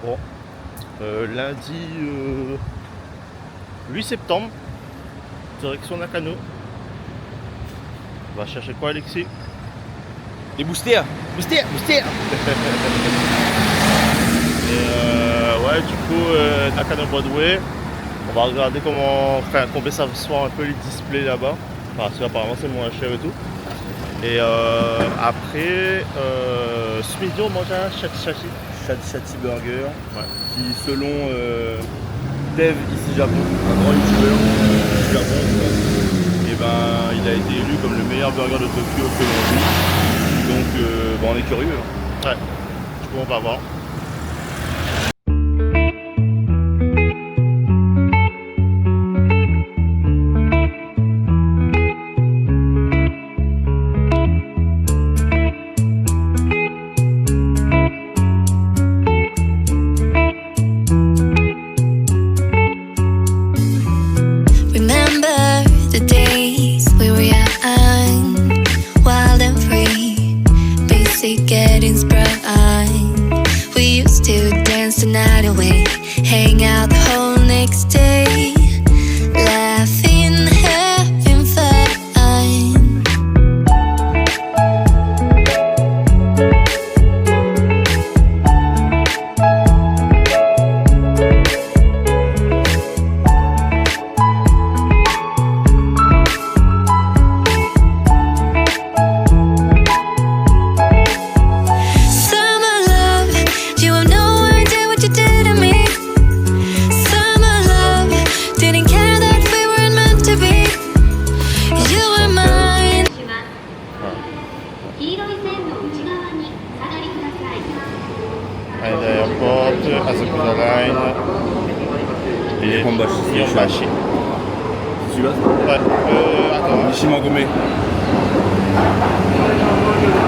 Bon, lundi 8 septembre, direction Nakano. On va chercher quoi, Alexis? Des boosters. Boosters. Et ouais, du coup, Nakano Broadway. On va regarder combien ça soit un peu les displays là-bas. Parce qu'apparemment c'est moins cher et tout. Et après, ce midi on mange un Shati Burger. Ouais. Qui selon Dev ici Japon, un grand youtubeur du Japon, et ben il a été élu comme le meilleur burger de Tokyo selon lui. Donc on est curieux. Ouais. Du coup on va voir. Getting sprung. We used to dance the night away, hang out the whole next day, laughing, having fun. Airport, Asakusa Line et Yombashi. Celui-là? Ouais, attends. Nishimagome.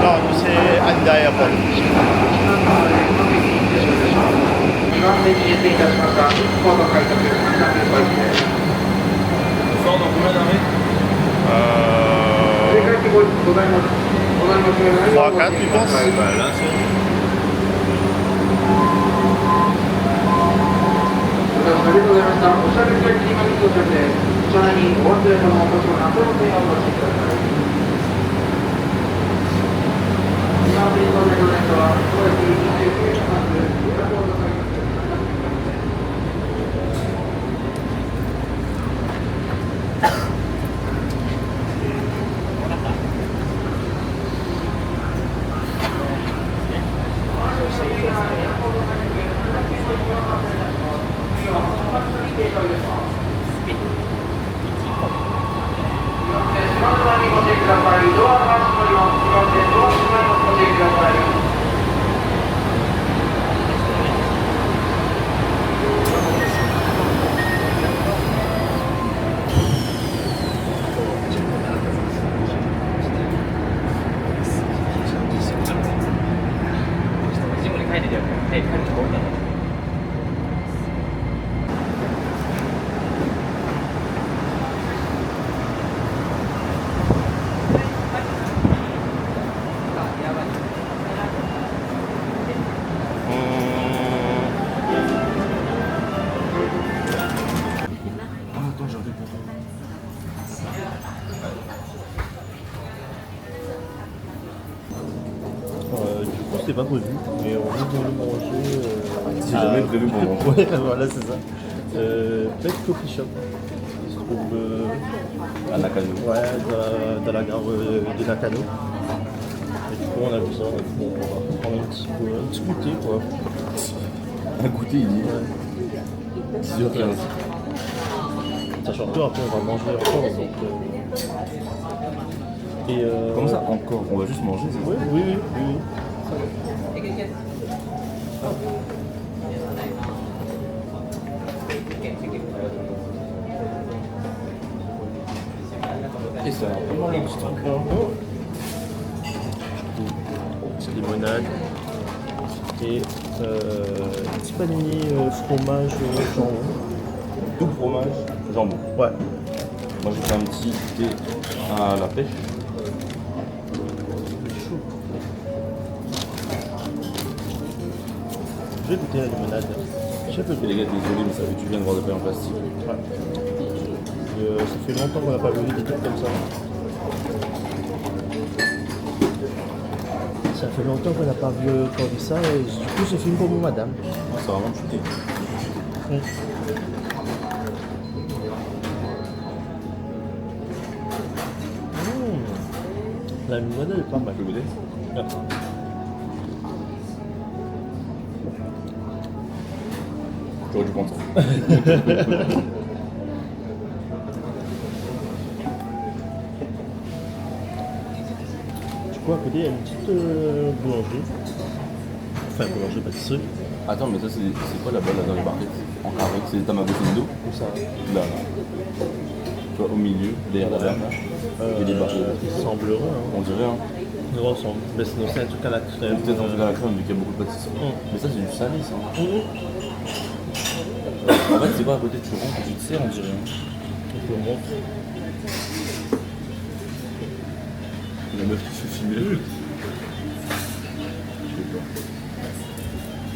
Non, c'est Haneda Airport. On sort dans combien d'arrêts? 3 à 4, tu penses? Bah là, c'est... ありがとうございました。おしゃれ先に到着です。車内にお忘れ物をご注文、後の点をお待ちください。今の便のネットは、当駅29時発、予約をなさいます。Du coup, c'est pas prévu, mais on est venu manger. C'est jamais prévu pour manger. Ouais, voilà, c'est ça. Pet Coffee Shop, qui se trouve À Nakano. ouais, dans la gare de Nakano. Et du coup, on a vu ça, on va prendre un petit goûter, quoi. Un goûter, il dit. Ouais. 6h15. Sachant que après, on va manger encore. Donc, Comment ça encore? On va juste manger, c'est ça? Oui. Et ça a vraiment l'air de ce truc là. Petite limonade. Et petit panini fromage jambon. Tout fromage, jambon. Ouais. Moi j'ai fait un petit thé à la pêche. Je vais goûter la limonade. Je peux Et les gars, désolé, mais ça fait du bien de voir des pailles en plastique. Ouais. Ça fait longtemps qu'on n'a pas vu des trucs comme ça. Ça fait longtemps qu'on n'a pas vu ça et du coup ce film pour vous madame. Ah, c'est vraiment chuté. La limonade elle est pas mal. Tu peux goûter? Ouais. J'aurais dû prendre ça. Du coup à côté il y a une petite boulangerie. Enfin boulangerie pâtisserie. Attends, mais ça, c'est quoi là-bas, là, dans les barquettes? En carré, c'est des Tamagotchi d'eau? Où ça? Là, là. Tu vois, au milieu, derrière la dame, il y a des barquettes. Il semblerait hein. On dirait, hein. Il ressemble. Mais sinon c'est un truc à la crème. Peut-être un truc à la crème, vu qu'il y a beaucoup de pâtisserie. Mais ça, c'est du salé, ça. En fait, c'est pas à côté, tu rentres, tu te sers, on dirait. Je te montre. La meuf qui se filme. Je sais pas.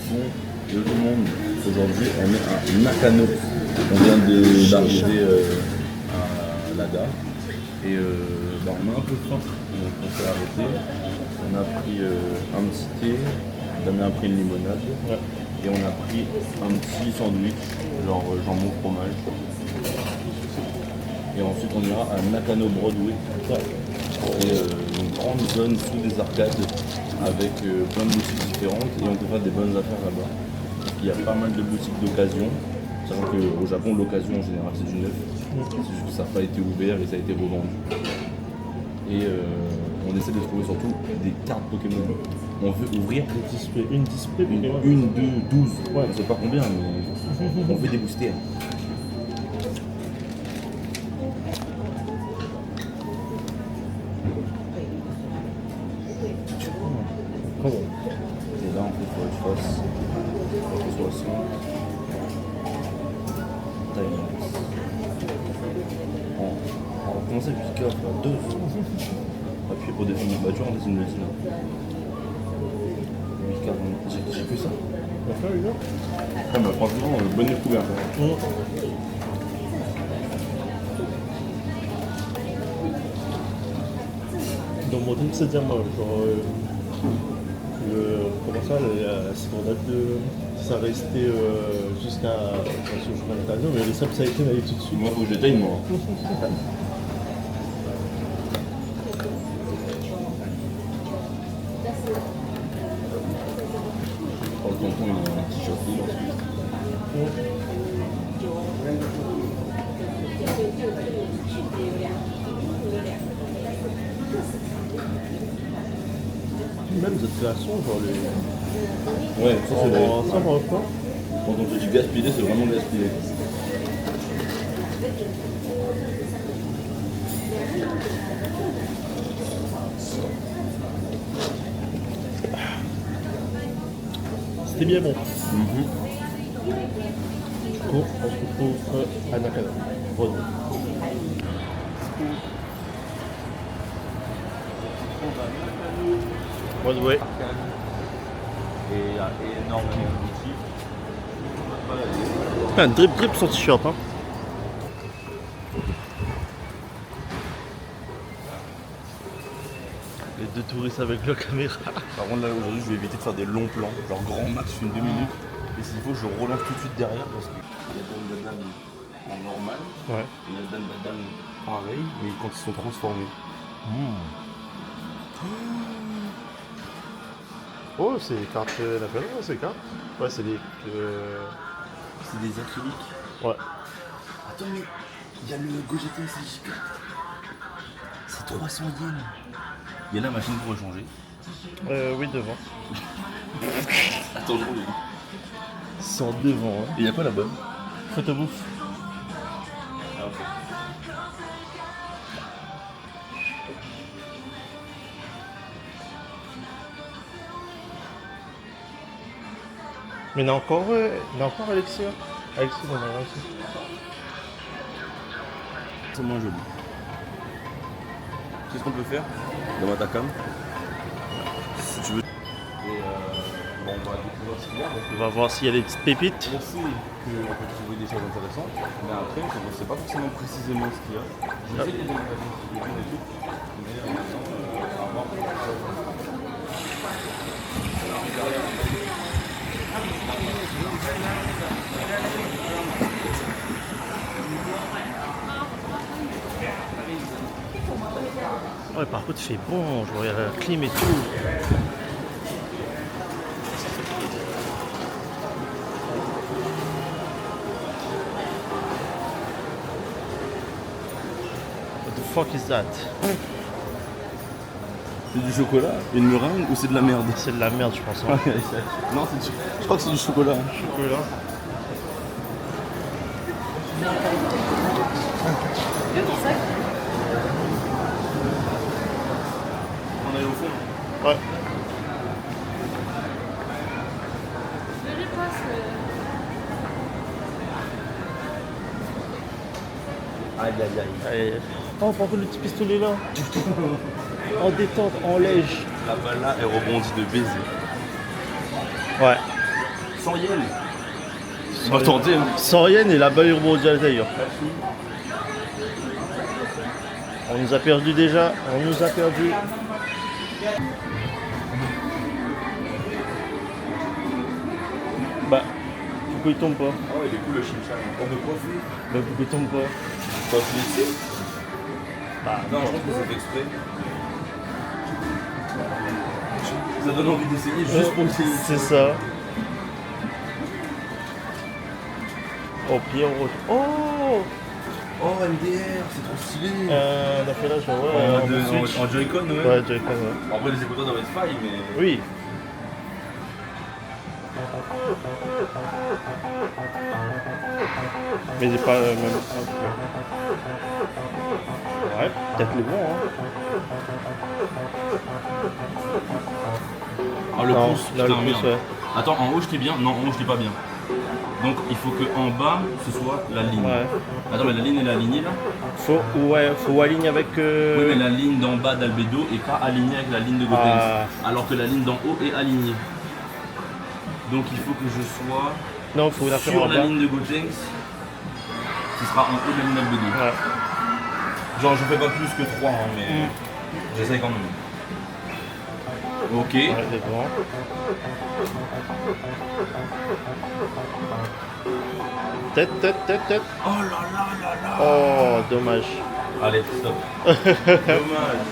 Bon, yo tout le monde, aujourd'hui on est à Nakano. On vient d'arriver à la gare et on a un peu faim, donc on s'est arrêté. On a pris un petit thé, Damien a pris une limonade et on a pris un petit sandwich, genre jambon fromage. Et ensuite on ira à Nakano Broadway. Et une grande zone sous des arcades avec plein de boutiques différentes et on peut faire des bonnes affaires là-bas. Il y a pas mal de boutiques d'occasion, sachant qu'au Japon l'occasion en général c'est du neuf, c'est juste que ça n'a pas été ouvert et ça a été revendu. Et on essaie de trouver surtout des cartes Pokémon. On veut ouvrir Une display Pokémon. une, deux, 12, ouais, je sais pas combien, mais on veut des boosters. Comment? Et là, en fait, il faut que je fasse 60 timelapse. On va commencer avec pick-up, 2. Appuyer pour définir. Bah, tu vois, on dessine le dessin là. 8,40. J'ai que ça. On va faire une heure. Ah, bah, franchement, bonne découverte. Donc mon truc c'est de dire moi, genre comment ça, la seconde de ça restait jusqu'à ce jour d'Antonio, mais les sables ça a été allé tout de suite. Moi, faut que j'éteigne, moi. Oh, le tonton, il a un t-shirt rouge ensuite. Même de toute façon, genre les. Ouais, ça c'est vrai. Ça va pas. Quand on fait du gaspiller, c'est vraiment gaspiller. C'était bien bon. Du coup, on se retrouve à Nakano. Broadway. Broadway. Et il y a énormément de boutiques. Un drip drip son t-shirt hein. Les deux touristes avec leur caméra. Par contre, là aujourd'hui, je vais éviter de faire des longs plans, genre grand max une 2 minutes. Et s'il faut, je relance tout de suite derrière parce qu'il y a Dan Badan en normal Ouais. et il y a Dan Badan pareil, mais quand ils sont transformés. Oh, c'est les cartes Nakano, c'est les cartes. Ouais, c'est des. C'est des acryliques. Ouais. Attends, mais il y a le Gogeta SJ4. C'est 300 yens. Il y a la machine pour échanger. Oui, devant. Attends, je roule. Ils sont devant. Hein. Et il y a quoi là-bas? Photobouffe. Ah, ok. Mais il y en a encore Alexis. Hein. Alexis, on en a aussi. C'est moins joli. Qu'est-ce qu'on peut faire dans ma cam? Si tu veux. Et bon, va découvrir ce qu'il y a. Parce que On va voir s'il y a des petites pépites. on sait qu'on peut trouver des choses intéressantes, mais après, on ne sait pas forcément précisément ce qu'il y a. Je sais qu'il y a des magasins qui le font et tout, mais maintenant, à voir. Ouais, par contre, il fait bon, je regarde la clim et tout. What the fuck is that? C'est du chocolat, une meringue ou c'est de la merde? C'est de la merde, je pense. Hein. Non, je crois que c'est du chocolat. Chocolat. On est au fond. Ouais. Aïe aïe aïe. Allez. Oh, par contre, le petit pistolet là. En détente, en lège. La balle là, elle rebondit de baiser. Ouais. 100 yens. On va tenter. Hein. 100 yens et la balle rebondit à l'intérieur. On nous a perdu déjà. On nous a perdu. Bah, pourquoi il tombe pas? Ah ouais, il est cool le chim-cham. On peut coiffer. Bah, pourquoi il tombe pas? Coiffe lycée. Bah, Non, je pense que c'est fait exprès. Ça donne envie d'essayer juste pour essayer. c'est ça. Oh, Pierre Roche. Oh! Oh, MDR, c'est trop stylé. On a fait là, je vois. En Joy-Con, ouais. Ouais, Joy-Con, ouais. Après, les écouteurs doivent être failles, mais. Oui. Mais c'est pas même. Ouais, peut-être le bon, hein. Ah, le Non, pouce, là, le putain, pouce, merde. ouais. Attends, en haut, je t'ai bien. Non, en haut, je t'ai pas bien. Donc, il faut qu'en bas, ce soit la ligne. Ouais. Attends, mais la ligne, elle est alignée là? Faut aligner avec. Oui, mais la ligne d'en bas d'Albedo est pas alignée avec la ligne de Gotenks. Ah. Alors que la ligne d'en haut est alignée. Donc, il faut que je sois Non, faut la faire sur en la bas. ligne de Gotenks, qui sera en haut de la ligne d'Albedo. Ouais. Genre, je fais pas plus que 3, hein, mais j'essaye quand même. Ok. Ouais, c'est bon. Tête. Oh là là là là. Oh, dommage. Allez, stop. Dommage.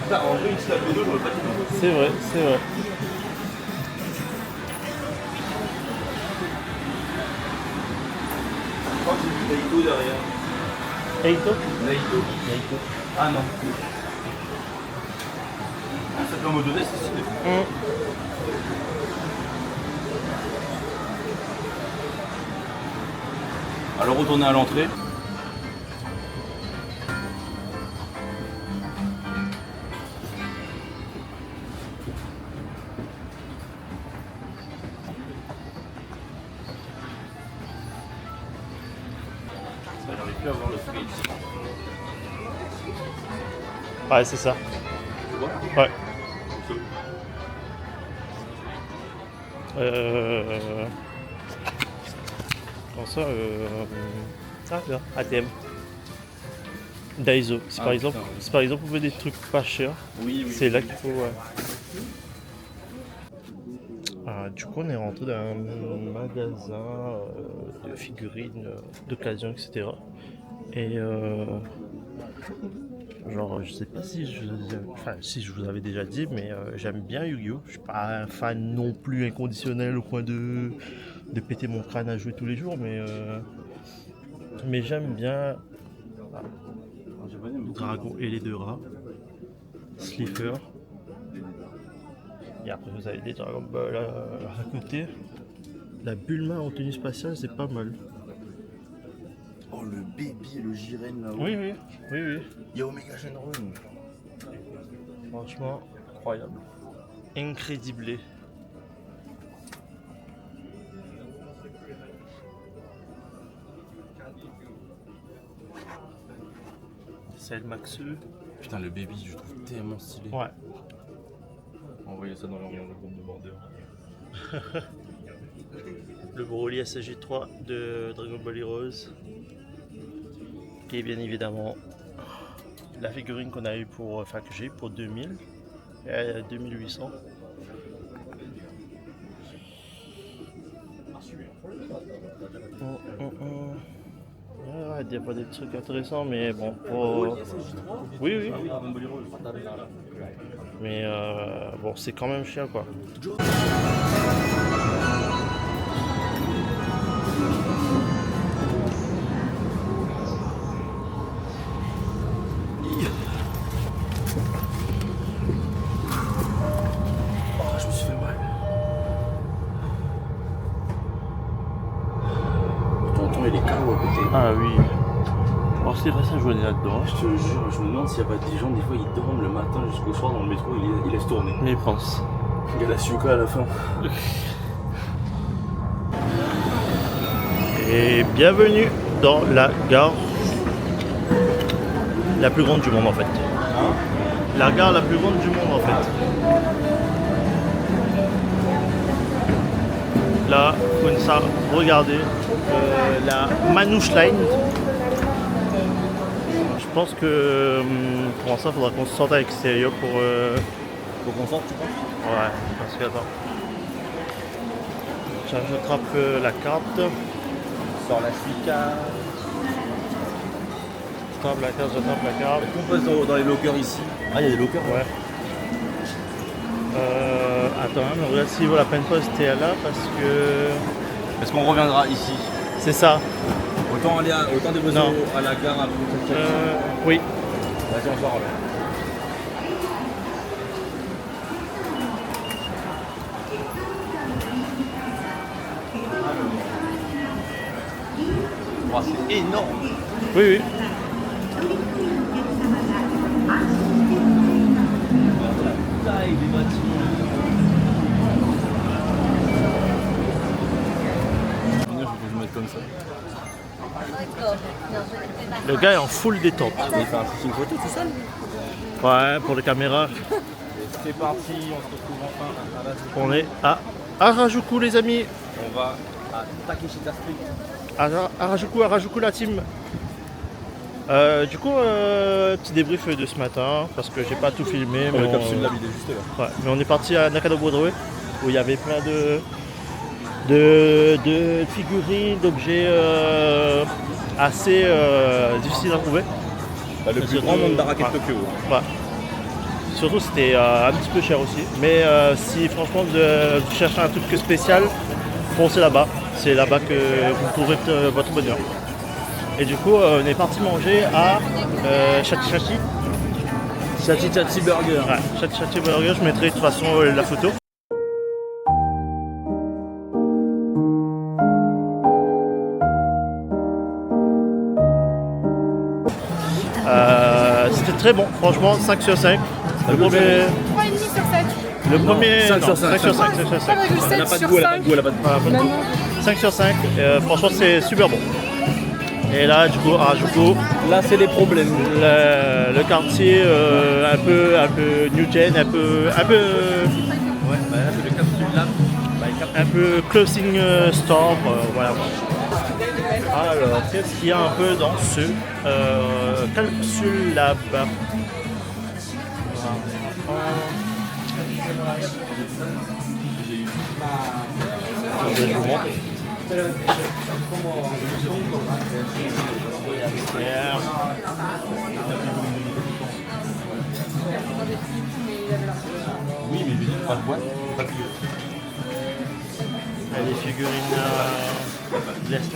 Putain, en vrai, X l'Albedo, j'aurais pas dit. C'est vrai. Je crois que c'est du Naito derrière. Eito? Naito. Ah non. Ah, ça fait un mode de c'est stylé. Alors retourner à l'entrée. J'arrive plus à voir le fridge. Ouais, c'est ça. Tu vois? Ouais. Comment ça Ah, là, ATM. Daiso. Si Ah, par exemple, putain. si par exemple vous voulez des trucs pas chers, Oui, c'est là qu'il faut. Du coup, on est rentré dans un magasin de figurines d'occasion, etc. Et genre, je sais pas si si je vous avais déjà dit, mais j'aime bien Yu-Gi-Oh! Je suis pas un fan non plus inconditionnel au point de péter mon crâne à jouer tous les jours, mais j'aime bien Dragon et les deux rats, Slifer. Et après vous avez des Dragon Ball à côté. La Bulma en tenue spatiale, c'est pas mal. Oh, le baby, le Jiren là-haut. Oui. Il y a Omega Shenron. Franchement, incroyable. Incrédible. C'est le Maxeux. Putain, le baby, je trouve tellement stylé. Ouais. Envoyez ça dans le groupe de Border. Le Broly SSJ3 de Dragon Ball Heroes. Qui est bien évidemment la figurine qu'on a eu pour, enfin que j'ai eu pour 2000 et 2800. Ouais, il y a pas des trucs intéressants, mais bon. Pour... Oui, oui. Mais bon, c'est quand même chiant quoi. Je me suis fait mal. Tonton, il est KO à côté. Ah oui. Alors c'est vrai ça, je venais là-dedans. Je te jure, je me demande s'il n'y a pas des gens, des fois ils dorment le matin jusqu'au soir dans le métro, ils laissent tourner. Mais pense. Il y a la Suka à la fin. Et bienvenue dans la gare la plus grande du monde en fait. La gare la plus grande du monde en fait. Là, comme ça, regardez la Manouche Line. Je pense que pour ça, il faudra qu'on se sorte à l'extérieur pour. Faut qu'on sorte, tu penses? Ouais, parce que attends. Tiens, j'attrape la carte. Sors la Suka. J'attrape la carte. Est-ce qu'on passe dans les lockers ici? Ah, il y a des lockers? Ouais. Attends, mais regarde s'il vaut la peine de rester là parce que. Est-ce qu'on reviendra ici? C'est ça. Autant déposer Non. à la gare à Oui. Vas-y, on sort alors. Oh, c'est énorme. Oui, oui. La taille des bâtiments. Je vais me mettre comme ça. Le gars est en full détente. Il fait un shooting photo tout seul. Ouais, pour les caméras. C'est parti, on se retrouve enfin à la On est à Harajuku les amis. On va à Takeshita Street. Harajuku la team. Du coup, petit débrief de ce matin parce que j'ai pas tout filmé. Mais Le capsule de la vidéo juste là. ouais, mais on est parti à Nakano Broadway où il y avait plein de figurines, d'objets assez difficiles à trouver. Le plus grand monde d'Arcade Tokyo. Ouais. Surtout c'était un petit peu cher aussi. Mais si franchement vous cherchez un truc spécial, foncez là-bas. C'est là-bas que vous trouverez votre bonheur. Et du coup on est parti manger à Chachi Chachi. Chachi Chachi Burger. Ouais, Chachi Chachi Burger, je mettrai de toute façon la photo. C'était très bon, franchement 5 sur 5. Le premier, 3,5 sur 5. 5 sur 5. 5 sur 5. 3,7 Elle n'a pas de sur goût, elle 5. n'a pas de goût, elle n'a pas de goût. Voilà, pas de goût. 5 sur 5, franchement c'est super bon. Et là du coup Harajuku, Là, c'est les problèmes. le quartier un peu new gen, un peu Ouais, bah là, c'est le capsule là. un peu closing store, voilà. Alors, qu'est-ce qu'il y a un peu dans ce capsule là-bas? Je vous montre. Oui, mais je dis pas de boîte. Il y a des figurines Death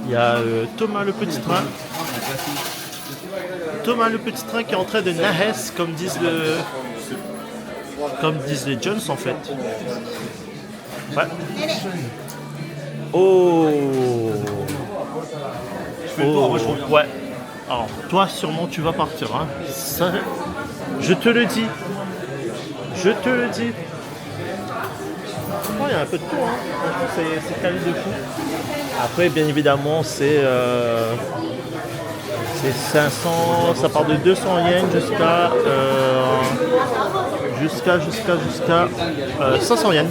Il y a Thomas le petit train. Thomas le petit train qui est en train de nahes comme disent les Jones en fait. Ouais. Oh. fais le tour, moi je reviens. Ouais. Alors toi sûrement tu vas partir hein. Ça, je te le dis. Je te le dis. Oh, il y a un peu de tout hein. Franchement c'est calé de fou. Après, bien évidemment, c'est 500, ça part de 200 yens jusqu'à 500 yens.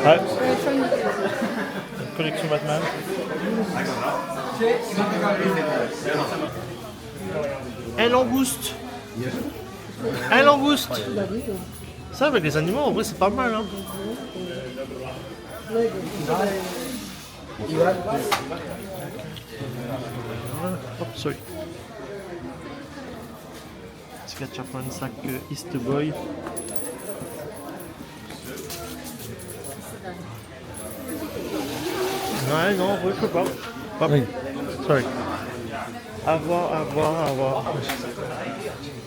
Ouais. Collection Batman. Un langouste. Un langouste. Ça, avec les animaux, en vrai, c'est pas mal. Hein. Hop, sorry. Sketchup un sac East Boy. Ouais, non, en vrai, je peux pas. Pas oui. Sorry. À voir.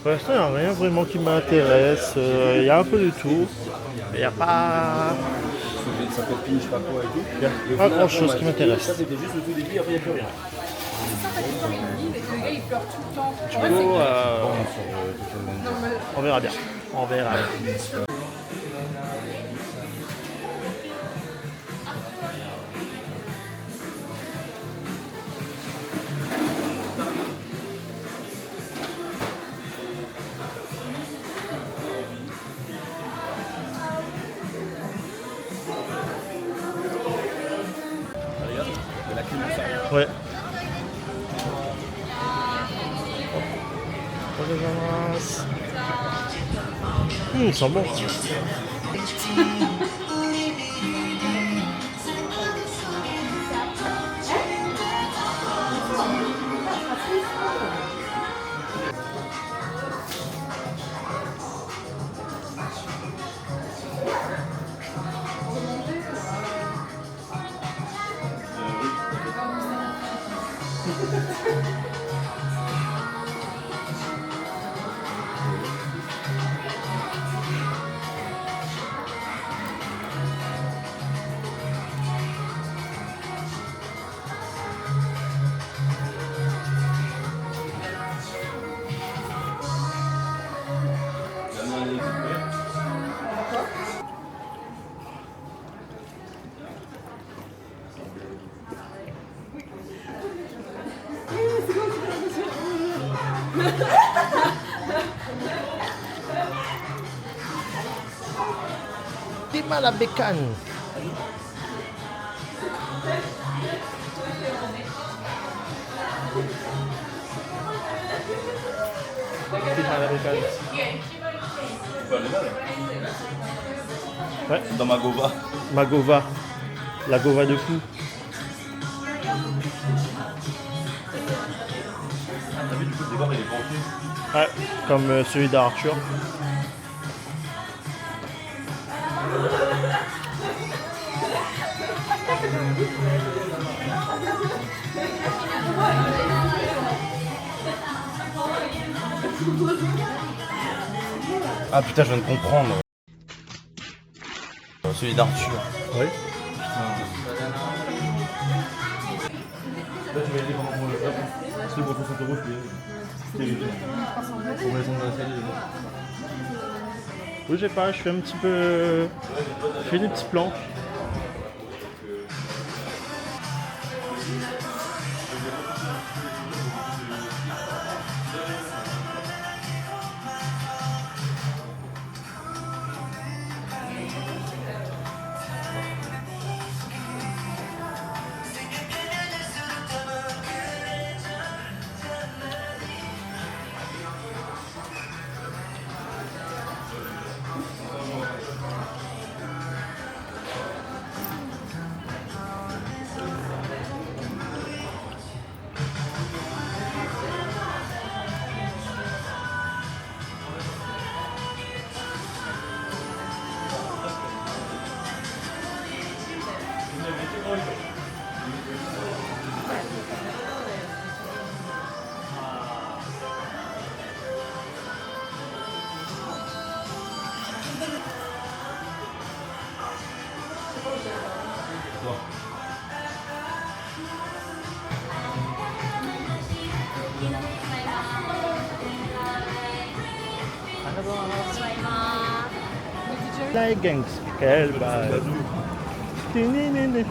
Pour l'instant, il n'y a rien vraiment qui m'intéresse. Il y a un peu de tout. Il n'y a pas. Ça copine, je sais pas quoi et tout. Il n'y a pas grand chose qui m'intéresse. Ça, c'était juste le tout début, après, il n'y a plus rien. Le gars il pleure tout le temps. Du coup, on verra bien. On verra bien. Ouais. Ils sont bons. Dis-moi la bécane. Dis-moi la bécane. Ouais. Dans ma gova. Ma gova. La gova de fou. T'as vu, du coup, le décor, il est penché. Ouais, comme celui d'Arthur. Ah putain, je viens de comprendre. Celui d'Arthur. Oui. Là, tu vas aider pendant qu'on le fait. C'est pour 60 euros, je suis pour maison de la salle. Oui, j'ai pas, je fais un petit peu. Je fais des petits plans. La gangs, quelle balle. Ténénéné.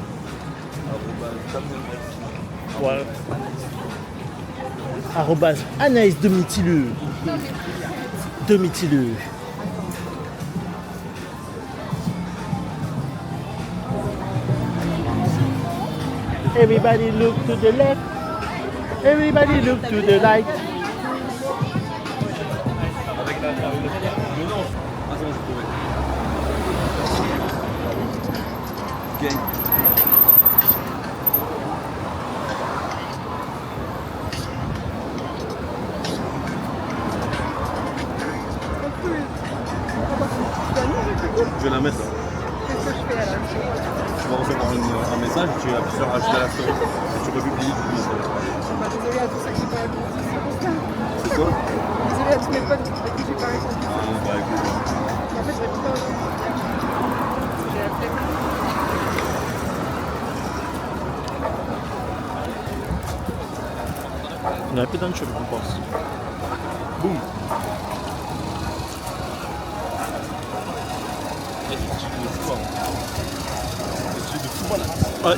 Voilà. Arrobase Anaïs Domitileux. Domitileux. Everybody look to the left. Everybody look to the right. Je vais la mettre là. Qu'est-ce que je fais alors? Tu vas recevoir un message, tu appuies sur ajouter à la story. Et tu peux publier. Désolée à tous ceux qui n'ont pas répondu, c'est pour ça. C'est quoi? Désolée à tous mes potes à qui j'ai pas répondu. Ah, bah écoute. En fait, je réponds pas aux gens. J'ai la flemme. On a un peu dans le chemin, je pense. Boum. Ouais.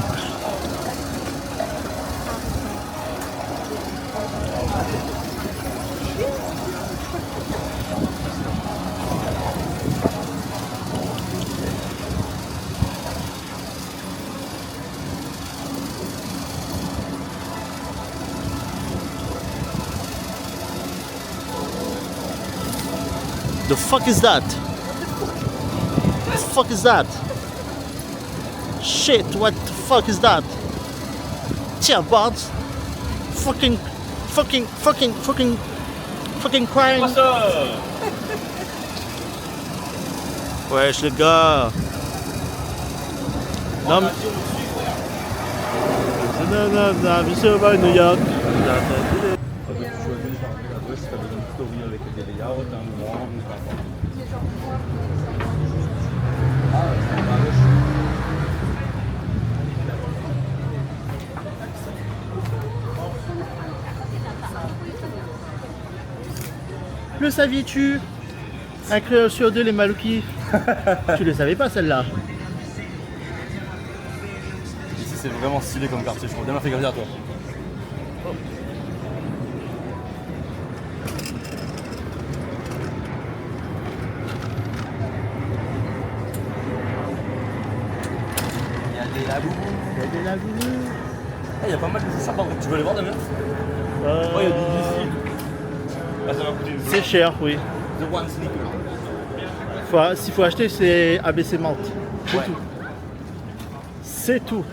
The fuck is that? The fuck is that? Shit, what the fuck is that? Tiens, Bart. Fucking crying. Wesh, les gars. Non, mais... Non, monsieur va à New York. Tu choisis l'adresse, tu as besoin de story avec des layouts, un mouvement, peu importe. Le saviez-tu? Un créole sur deux, les Malouki. Tu le savais pas celle-là? Ici c'est vraiment stylé comme quartier, je crois. Bien fait garder à toi. Il y a des labours. Il y a pas mal de choses sympas. Tu veux les voir Damien? Ouais, il y a des ici. Ah, ça va coûter une C'est cher, oui. The One Sneaker. S'il faut acheter, c'est ABC Malt. C'est Ouais. tout. C'est tout.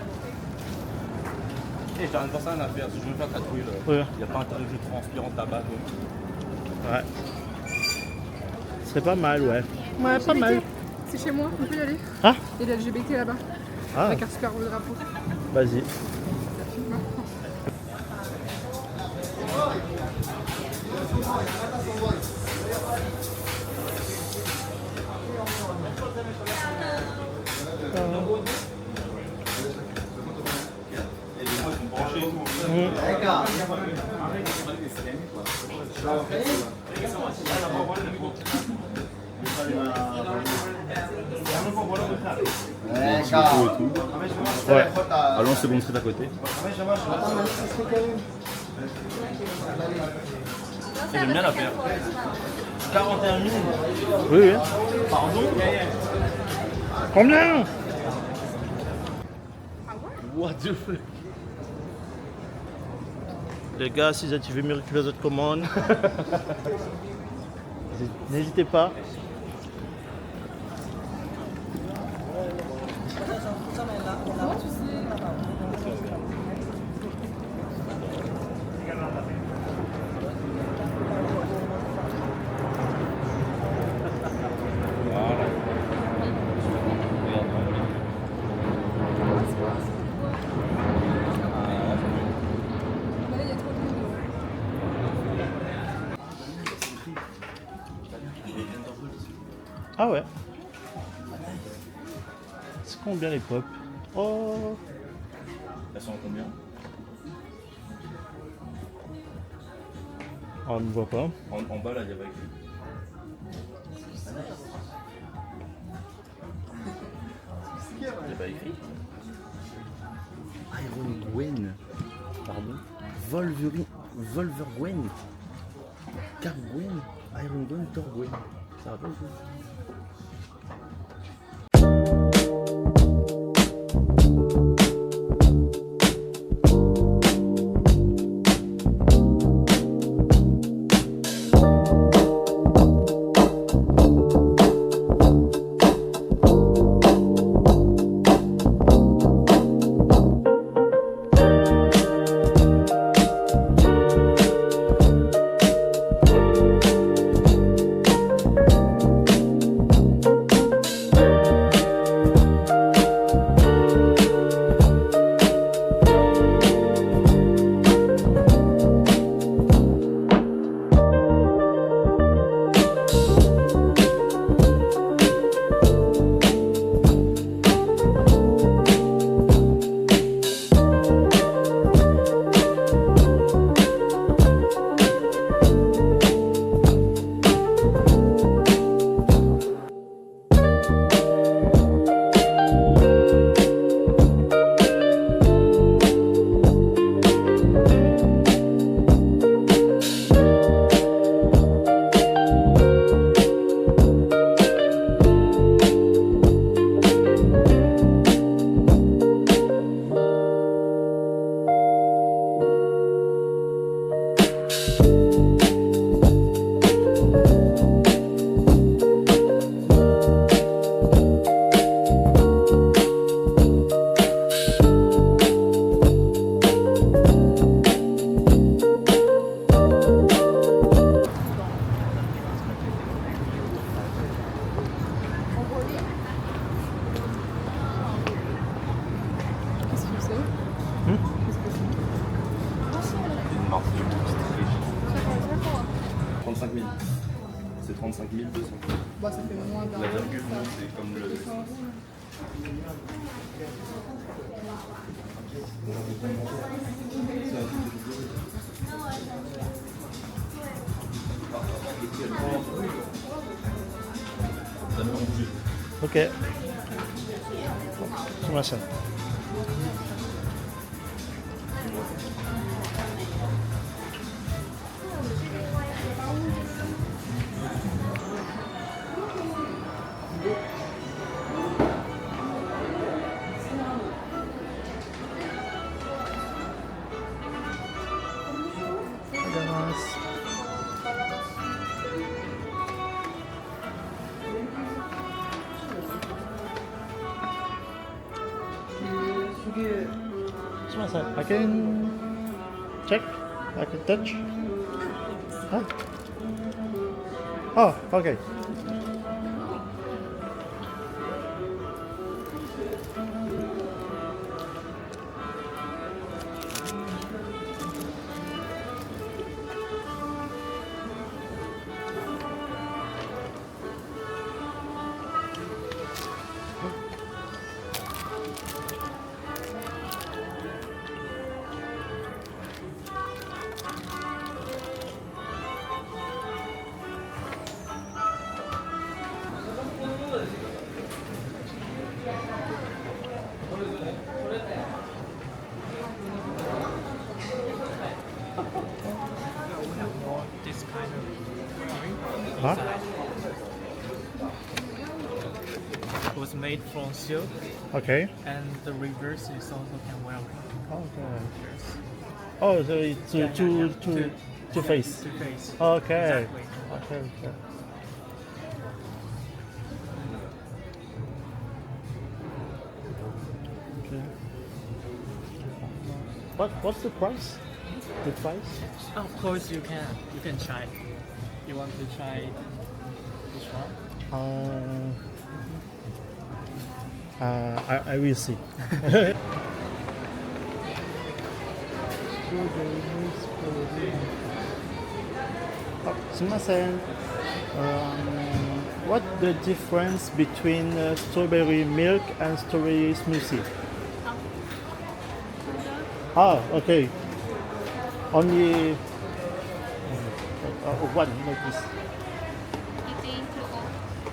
Et j'ai rien de penser à une affaire. Si je veux me faire tatouer, Ouais. il n'y a pas intérêt que je transpire en tabac. Ouais. Ce serait pas mal, ouais. Ouais, pas mal. C'est chez moi, on peut y aller. Ah, Il y a l'LGBT là-bas. ah, Avec un super beau drapeau. vas-y. Ouais. Allons, c'est bon, c'est à côté. J'aime bien l'affaire. 41 000. Oui, oui. Pardon? Combien? What the fuck? Les gars, si vous avez Miraculous votre commande, n'hésitez pas. Ah ouais. C'est combien les pop? Oh. Elles sont à combien? On ne voit pas. En bas là, il y avait écrit. C'est pas écrit. Iron Gwen. Pardon. Volvergwen. Cargwen. Iron Gwen, Thor Gwen. Ça va pas du tout. Une marque de luxe très riche. 35 000. C'est 35 200. Bah, ça fait moins d'un La euro, virgule, ça. non, c'est comme le. 200 euros. Ça me rend plus. Ok. Sumasen. I can check. I can touch. Huh? Oh, okay. This kind of Huh? it was made from silk, Okay. and the reverse is also can wear it. Okay. Yes. Oh, so it's two face. Two face. Okay. Exactly. Okay. Okay. Okay. What's the price? The price? Of course you can try. You want to try which one? I will see. Oh, sumimasen. What the difference between strawberry milk and strawberry smoothie? Ah, okay. Only one like this.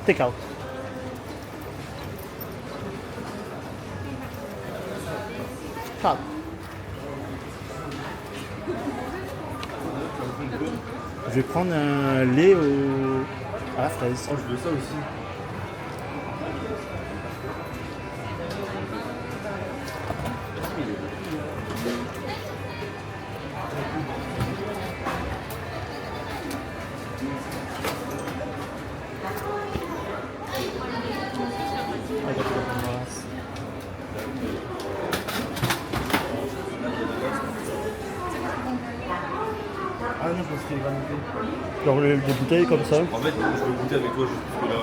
Take out. 4. Je vais prendre un lait à la fraise. Oh, je veux ça aussi. Ah non, je pense qu'il est granité. Genre des bouteilles comme ça. En fait, je veux goûter avec toi juste parce que là.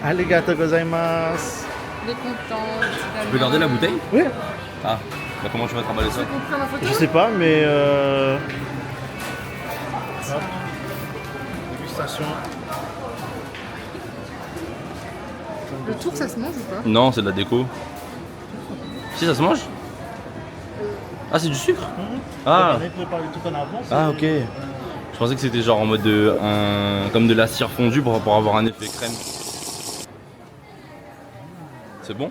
Arigatou gozaimasu. Il est content. Tu peux garder la bouteille? Oui. Ah, bah comment tu vas trimballer ça? Tu veux qu'on prenne la photo? Je sais pas, mais hop. Dégustation. Le tour, ça se mange ou pas? Non, c'est de la déco. Si, ça se mange? Ah, c'est du sucre? Ah. On est préparé tout en avance. Ah, ok. Je pensais que c'était genre en mode comme de la cire fondue pour avoir un effet crème. C'est bon?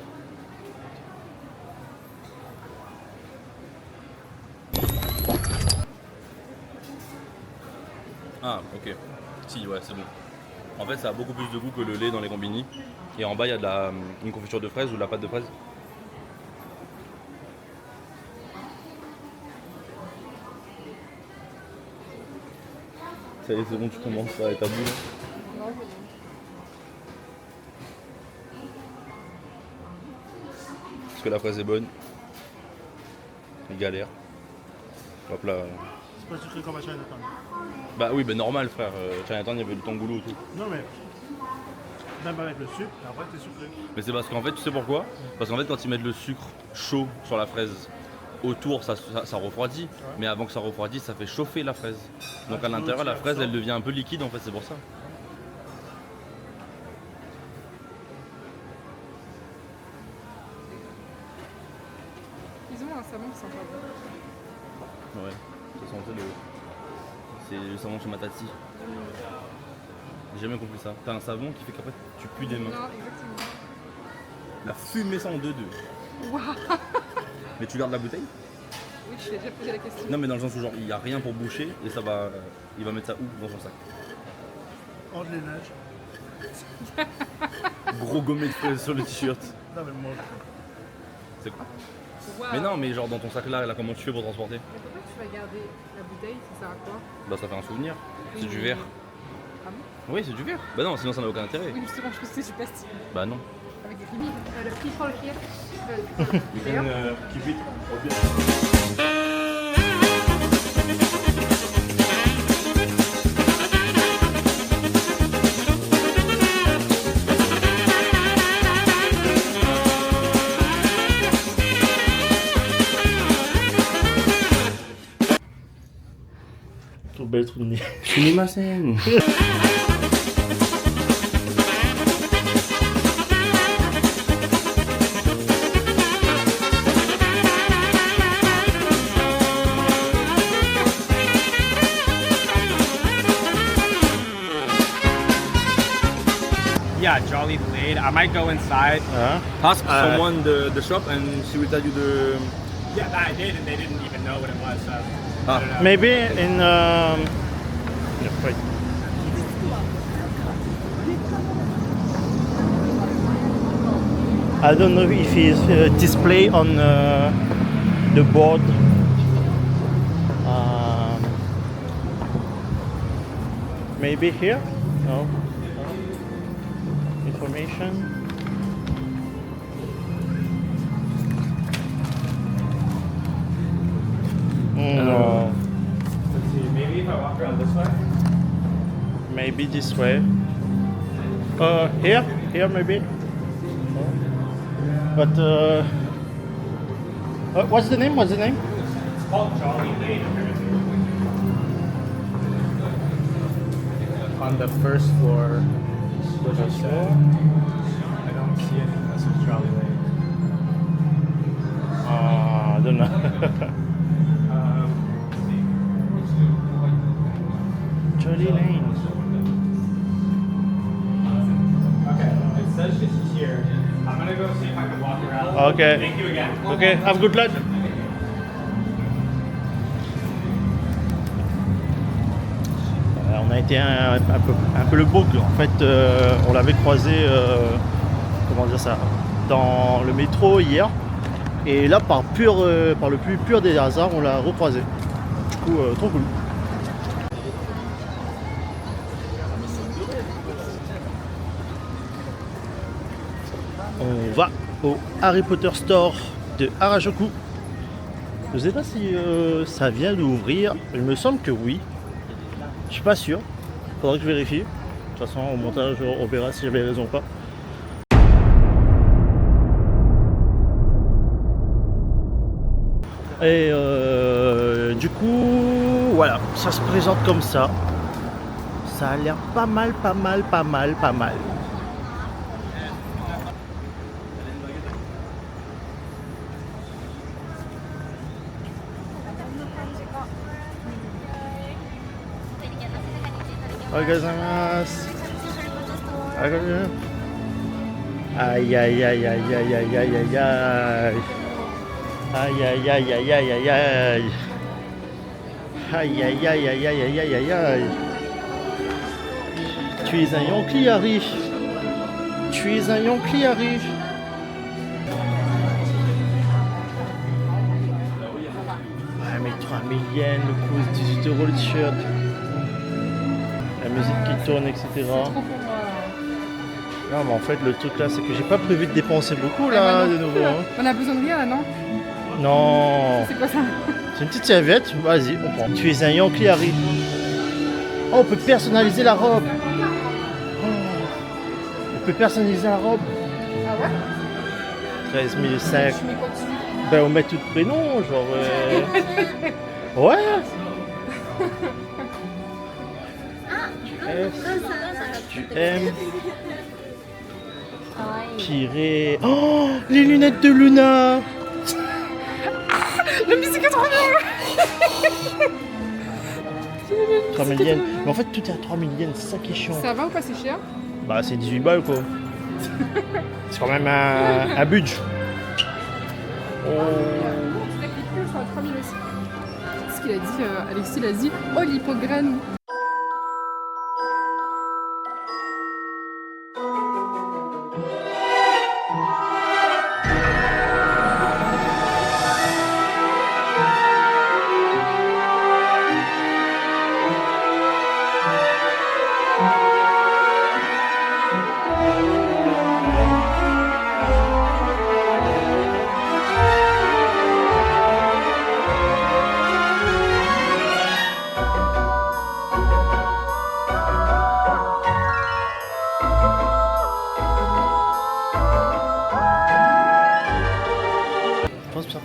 Ah, ok. Si, ouais, c'est bon. En fait, ça a beaucoup plus de goût que le lait dans les combini. Et en bas, il y a une confiture de fraise ou de la pâte de fraise. Ça y est, c'est bon, tu commences à être à bout. Non, Parce que la fraise est bonne. Il galère. Hop là. C'est pas sucré comme à Chinatown. Bah oui, bah normal frère. Chinatown, il y avait le tangoulou et tout. Non mais même avec le sucre, après t'es sucré. Mais c'est parce qu'en fait, tu sais pourquoi? Parce qu'en fait, quand ils mettent le sucre chaud sur la fraise, autour ça refroidit. Mais avant que ça refroidisse, ça fait chauffer la fraise. Donc à l'intérieur, la fraise, elle devient un peu liquide en fait, c'est pour ça. ils ont un savon qui sent pas bon. Ouais, ça sentait c'est le savon chez Matati. J'ai jamais compris ça. T'as un savon qui fait qu'après tu pues des mains. Non, exactement. La fumée 102. Waouh. Mais tu gardes la bouteille? Oui, je t'ai déjà posé la question. Non mais dans le sens où genre il n'y a rien pour boucher et ça va. Il va mettre ça où dans son sac? Entre les neiges. Gros gommé de fraises sur le t-shirt. Non mais moi. C'est quoi? Waouh. Mais non mais genre dans ton sac là comment tu fais pour transporter? Mais pourquoi tu vas garder la bouteille? Ça sert à quoi? Bah ça fait un souvenir. C'est du verre. Ah bon? Oui c'est du verre. Bah non sinon ça n'a aucun intérêt. Oui, justement, je pense que c'est du plastique. Bah non. Avec des limites. Le people here. Keep it. Trop belle, trop nez. Sumimasen. Yeah, Jolly Blade. I might go inside. Ask someone the shop and she will tell you the. Yeah, I did, and they didn't even know what it was. So Ah. I don't know. Maybe in yeah, wait. I don't know if it's display on the board. Maybe here? No. Information. No. this way? Maybe this way. Here maybe. But what's the name? It's called Jolly Lane. On the first floor, which I said, I don't see anything that says Jolly Lane. I don't know. Jolly Lane. Okay, it says it's here. I'm gonna go see if I can walk around. Okay. Thank you again. Okay, have good luck. On a été un peu le bouc. En fait, on l'avait croisé, comment dire ça, dans le métro hier. Et là, par le plus pur des hasards, on l'a recroisé. Du coup, trop cool. On va au Harry Potter Store de Harajuku. Je ne sais pas si ça vient d'ouvrir. Il me semble que oui. Je suis pas sûr. Faudra que je vérifie. De toute façon, au montage, on verra si j'avais raison ou pas. Et du coup, voilà, ça se présente comme ça. Ça a l'air pas mal. Oregaimasu. Aïe aïe aïe aïe aïe aïe aïe aïe aïe aïe. Aïe aïe aïe aïe aïe aïe aïe. Aïe aïe aïe aïe aïe aïe aïe aïe aïe. Tu es un Yankee Harry. Tu es un Yankee Harry. Ouais mais 3000 yens le coût, 18 € le t-shirt. La musique qui tourne, etc. Non mais en fait le truc là c'est que j'ai pas prévu de dépenser beaucoup là de nouveau. Hein. On a besoin de rien là, non? Non. C'est quoi ça? C'est une petite serviette, vas-y, on prend. Tu es un Yankee Harry. Oh, on peut personnaliser la robe. Oh, on peut personnaliser la robe. Ah ouais? 13 500. Tu mets quoi dessus? Ben on met tout le prénom, genre... Ouais. Tu aimes. Piré. Oh, les lunettes de Luna. La musique est trop bien! 3000 yens. Mais en fait, tout est à 3000 yens, c'est ça qui est chiant. Ça va ou pas, c'est cher? Bah, c'est 18 balles quoi. C'est quand même un budget. Oh. C'est plus, sur 3000 aussi. C'est ce qu'il a dit, Alexis, il a dit oh l'hypogrène.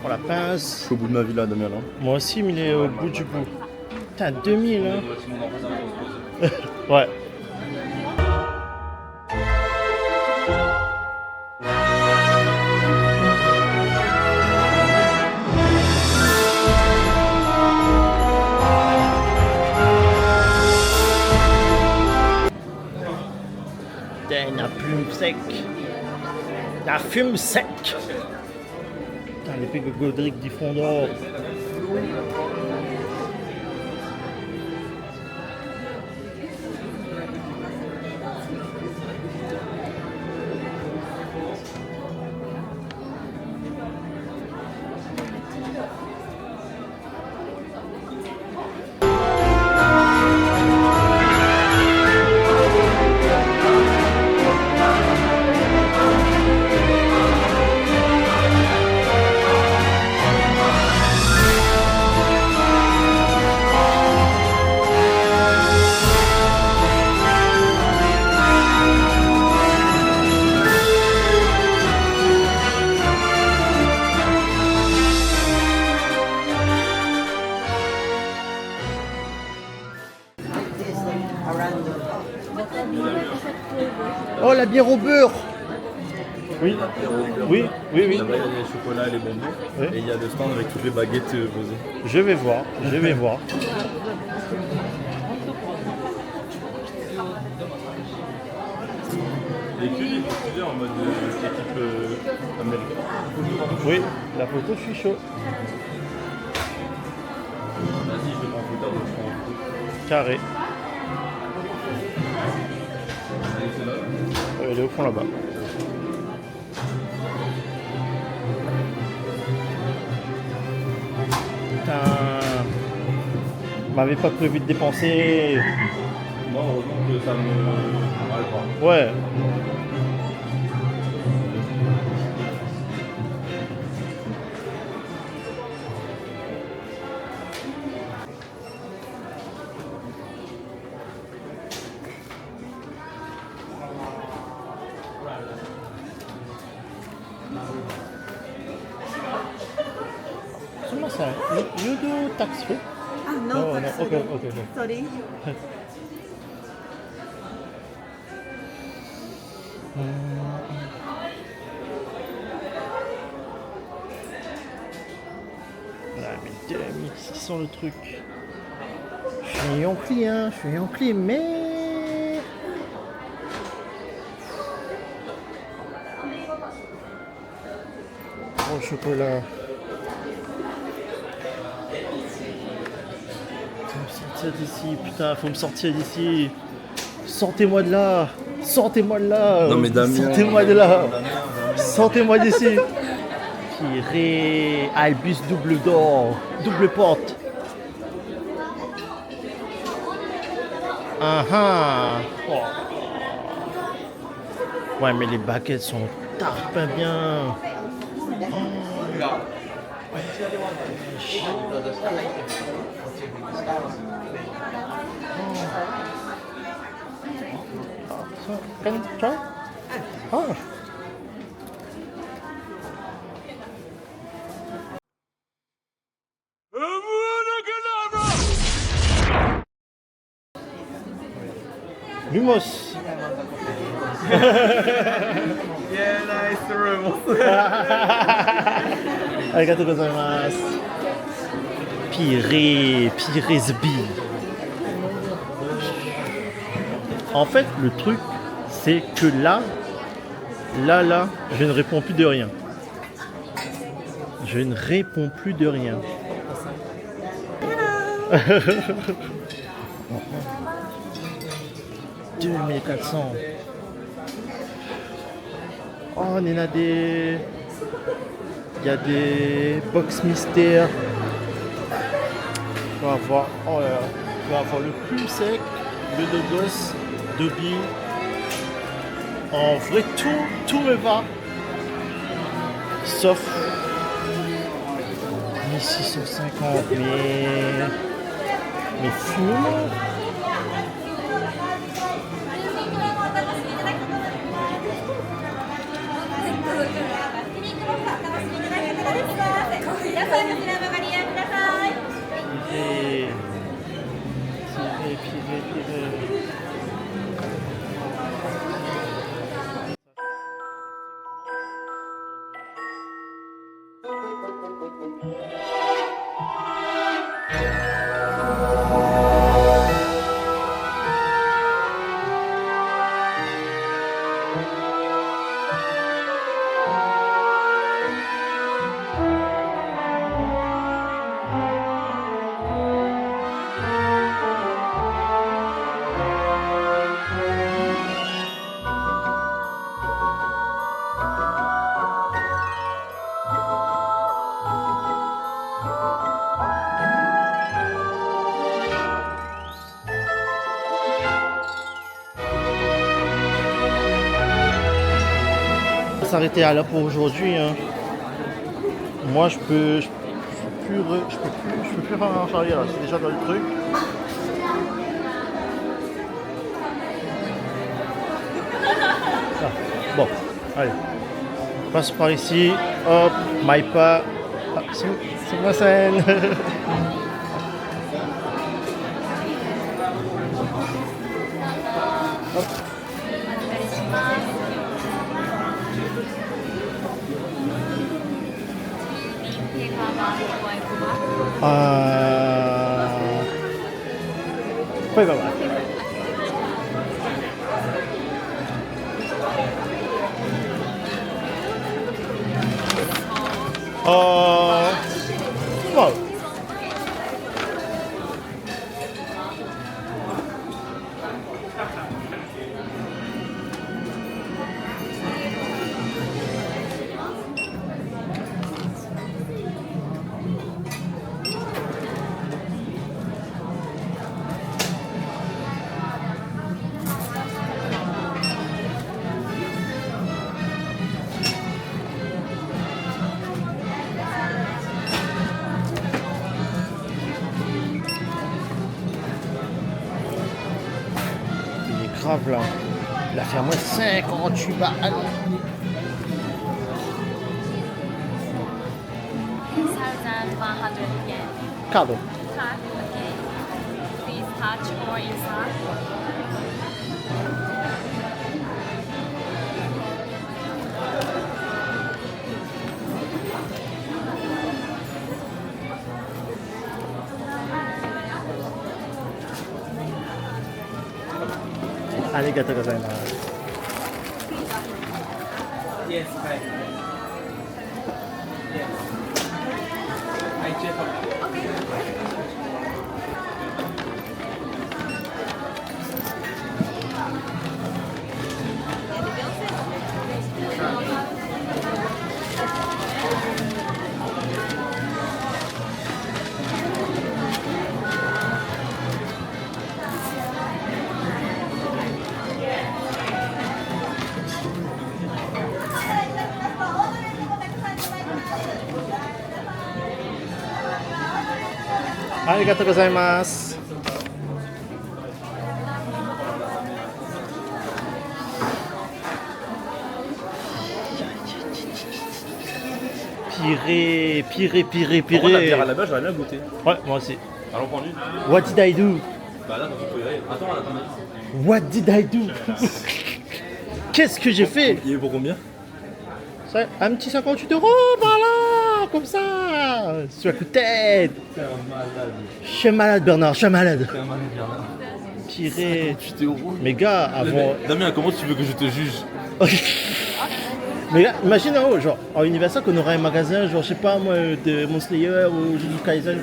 Pour la pince. Je suis au bout de ma vie là, Damien. Là. Moi aussi, mais il est au bout du bout. Putain, 2000 hein. Ouais. Putain, la plume sec. La fume sec. Putain, l'épée de Godric d'Ifondor. la bière au beurre. Oui, oui, oui, oui. Là-bas, il y a les chocolats et les bonbons. Oui. Et il y a le stand avec toutes les baguettes posées. Je vais voir, je vais voir. Et que les étudiants en mode équipe américaine. Oui, la photo, je suis chaud. Vas-y, je vais prendre en photo, donc je prends en photo. Carré. Allez, c'est là. Elle est au fond là-bas. Putain. M'avait pas prévu de dépenser. Moi, heureusement que ça me râle pas. Ouais. Comment ça? You do tax free? Ah, no, No, tax no. free. Okay, okay, okay. Sorry. Ah, mais 2600 le truc. Je suis ampli, hein, je suis ampli, mais. Oh, le chocolat. Faut me sortir d'ici, putain, faut me sortir d'ici. Sortez-moi de là. Sortez-moi de là. Non, mais Damien. Sortez-moi de là. Sortez-moi d'ici. Purée. Ah, le bus double d'or. Double porte. Ah ah. Oh. Ouais, mais les baguettes sont pas bien. Can you try? Oh. Lumos. Yeah, nice, Arigatou gozaimasu. Pire zbi. En fait, le truc, c'est que là, je ne réponds plus de rien. Je ne réponds plus de rien. 2400. Oh, on en a des... Il y a des box mystères. On va avoir... Oh là là. On va avoir le plume sec, le dogos, Dobby. En vrai, tout me va. Sauf 1650, mais finalement... Pire. S'arrêter là pour aujourd'hui, hein. Moi je peux plus faire un charrière là, c'est déjà dans le truc. Ah, bon, allez, passe par ici, hop, Maipa, ah, c'est ma scène. Hop. 会吧吧。small. Il est grave là. Il a fait à moins 58 balles. 1,100 yen. Cadeau. Card, okay. Please touch or insert. Arigatou gozaimasu. Yes, hi. Yes. I check out. Arigatou gozaimasu. Purée. Pour moi, la bière à la base, j'aurais bien goûté. Ouais, moi aussi. Allons prendre une. What did I do? Bah là, tu peux y aller. Attends, attends. What did I do? Qu'est-ce que j'ai fait? Il est pour combien? Ça, un petit 58 €, voilà, comme ça, sur la coup de tête. T'es un malade. Je suis malade, Bernard, je suis malade. T'es un malade, Bernard. Purée. 58 €. Mais gars, avant. Damien, comment tu veux que je te juge? Mais là, imagine en haut, genre, en Universal, qu'on aurait un magasin, genre, je sais pas moi, de Monster Slayer ou Jujutsu Kaisen.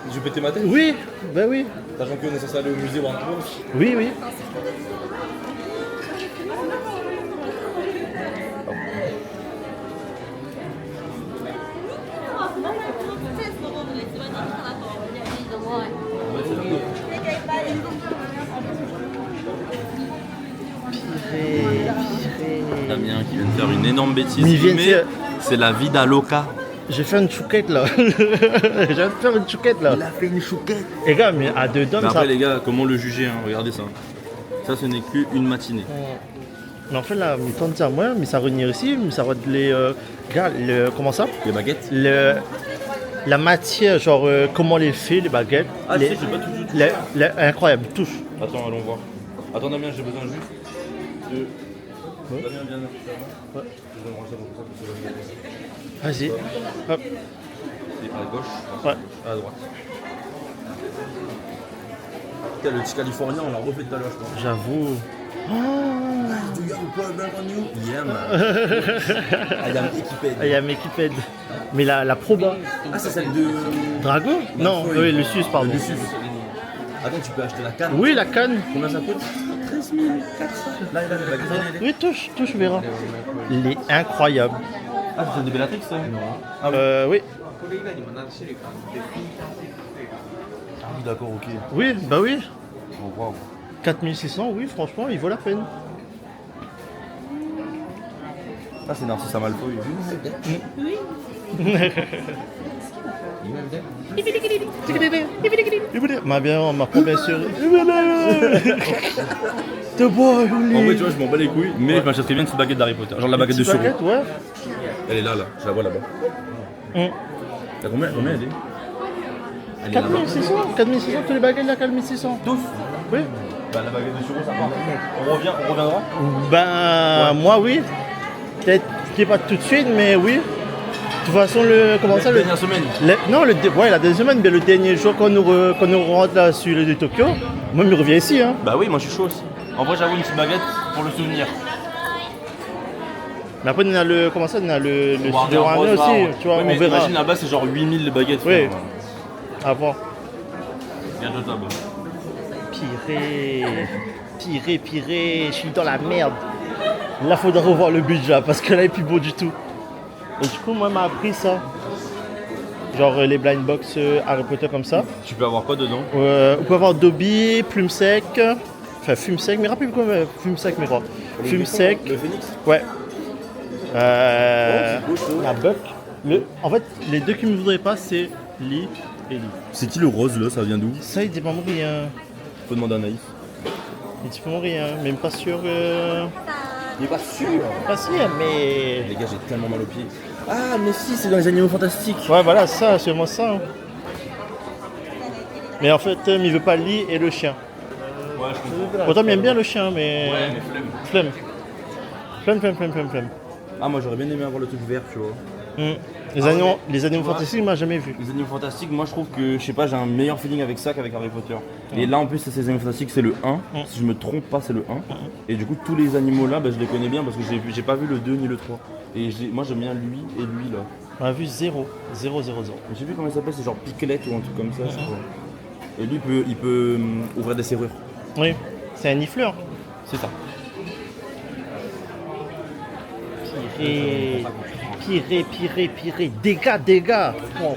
Je vais péter ma tête? Oui, bah oui. Sachant qu'on est censé aller au musée voir un peu. Oui, oui. Damien qui vient de faire une énorme bêtise. Mais il vient de Mais faire- c'est la vida loca. J'ai fait une chouquette là. J'ai de faire une chouquette là. a fait une chouquette. Et gars, mais à deux dames, Mais ça. après les gars, comment le juger hein? Regardez ça. Ça ce n'est qu'une matinée. Mais en fait, là, mais tant de ça, moi, mais ça revenir ici, mais ça va les. Gars, comment ça? Les baguettes. La matière, genre, comment les fait, les baguettes. Ah les, si, j'ai pas tout vu. incroyable, touche. Attends, allons voir. Attends Damien, j'ai besoin juste de... Ouais. Damien, viens là. Ouais. Je vais me ranger ça pour ça. Vas-y. Hop. Et à gauche, Ouais. à droite. Putain, le petit californien, on l'a refait tout à l'heure, je crois. J'avoue. Do you have a problem on you? Yeah, man. I am équipé. Il y a un mec qui pède. Mais la proba. Ah, c'est celle de... Drago? Non, feuille. oui, Lucius, pardon. Le Lucius. Attends, tu peux acheter la canne. Oui, la canne. Combien ça coûte? 13 400. Là, les baguettes. Oui, touche, verra. Il est incroyable. Ah, c'est celle de Bellatrix, ça? Non. Ah Oui. oui, d'accord, ok. Oui, bah oui. Oh, waouh. 4600, oui, franchement, il vaut la peine. Ah, c'est Narcisse Amalfoy. Ma bien, ma première série. The boy, En vrai, tu vois, je m'en bats les couilles, mais je m'achèterais bien une petite baguette d'Harry Potter. Genre la baguette de Suro. Ouais. Elle est là, je la vois là-bas. T'as combien elle est? Elle est là-bas. 4600, 4600, tous les baguettes là, 4600. Tous? Oui. Bah, la baguette de Suro, ça part. On reviendra? Ben, moi, oui. Peut-être pas tout de suite, mais oui. toute façon, comment ça, La dernière semaine. Non, ouais, la deuxième semaine, mais le dernier jour qu'on nous rentre là sur le de Tokyo, moi, il revient ici. Hein. Bah oui, moi je suis chaud aussi. En vrai, j'avoue une petite baguette pour le souvenir. Mais après, on a le, comment ça, on a le On va studio regarder Rame en aussi, Rose, tu vois, ouais, mais on verra. imagine là-bas, c'est genre 8000 baguettes. Oui. frère. À voir. Regarde le table. Piré, je suis dans la merde. Là, faudra revoir le budget, parce que là, il est plus beau du tout. Et du coup, moi, m'a appris ça. Genre les blind box Harry Potter comme ça. Tu peux avoir quoi dedans? On peut avoir Dobby, Plume Sec. Enfin, Fume Sec, mais rappelez-vous quoi, Fume Sec, mais quoi. Fume Sec. Le phénix? Ouais. c'est beau, ça. La Buck. En fait, les deux qui me voudraient pas, c'est Lee et Lee. C'est qui le rose là? Ça vient d'où? Ça, il dit pas rien. Faut demander à Naïf. Il dit pas rien, même pas sûr. Il est pas sûr. Pas sûr, mais. Les gars, j'ai tellement mal aux pieds. Ah, mais si, c'est dans les animaux fantastiques. Ouais, voilà, ça, c'est moi ça. Hein. Mais en fait, il veut pas Lee et le chien. Ouais, je comprends. Pourtant, il aime bien le chien, mais. Ouais, mais flemme. Flemme. Ah, moi j'aurais bien aimé avoir le truc vert, tu vois. Les animaux fantastiques, il m'a jamais vu. Les animaux fantastiques, moi je trouve que, je sais pas, j'ai un meilleur feeling avec ça qu'avec Harry Potter. Et là en plus, ces animaux fantastiques, c'est le 1. Si je me trompe pas, c'est le 1. Et du coup, tous les animaux là, bah, je les connais bien parce que j'ai pas vu le 2 ni le 3. Et moi j'aime bien lui et lui là. On a vu 0. Mais j'ai vu comment il s'appelle, c'est genre Pickelette ou un truc comme ça, je crois. Et lui, il peut ouvrir des serrures. Oui, c'est un nifleur. C'est ça. Piré. Dégâts. Oh.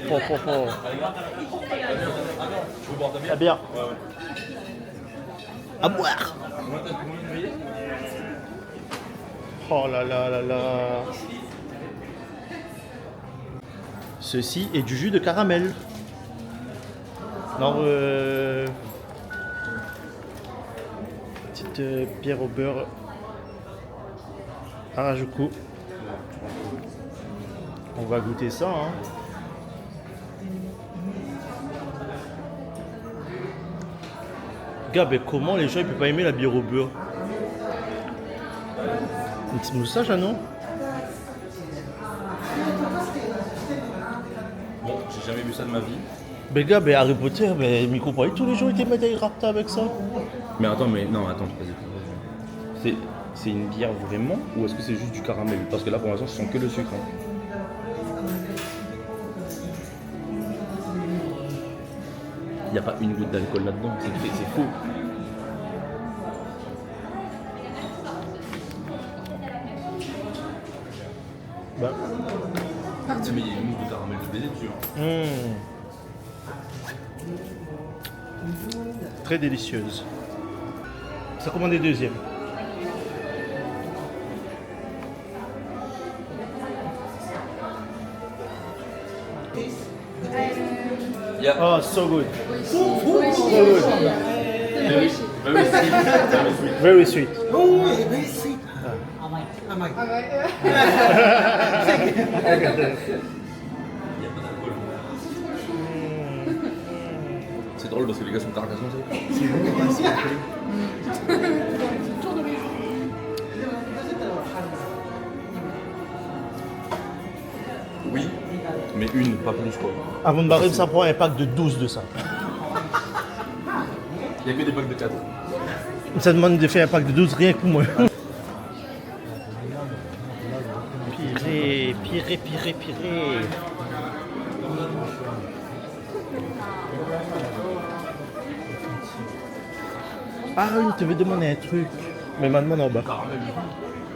La bière. À boire. Oh là. Ceci est du jus de caramel. Alors, petite bière au beurre. Harajuku. On va goûter ça. Hein. Gars, mais comment les gens ils peuvent pas aimer la bière au beurre? Une petite moustache, là, non? Bon, j'ai jamais vu ça de ma vie. Mais gars, mais Harry Potter, mais il comprenait tous les jours ils étaient mettre à rapta avec ça. Mais attends, vas-y. C'est une bière vraiment ou est-ce que c'est juste du caramel? Parce que là pour l'instant je sens que le sucre. Hein. Il n'y a pas une goutte d'alcool là-dedans, c'est faux. Bah. Mais il y a une goutte de caramel de baiser dessus. Très délicieuse. Ça commande des deuxièmes. Yeah. Oh, so good. Very sweet. C'est drôle parce que les gars sont caracasson, Oui, mais une, pas plus quoi. Avant de barrer, ça prend un pack de 12 de ça. Il n'y a que des packs de 4. Ça demande de faire un pack de 12 rien que pour moi. Piré. Ah oui, tu veux demander un truc. Mais maintenant en bas.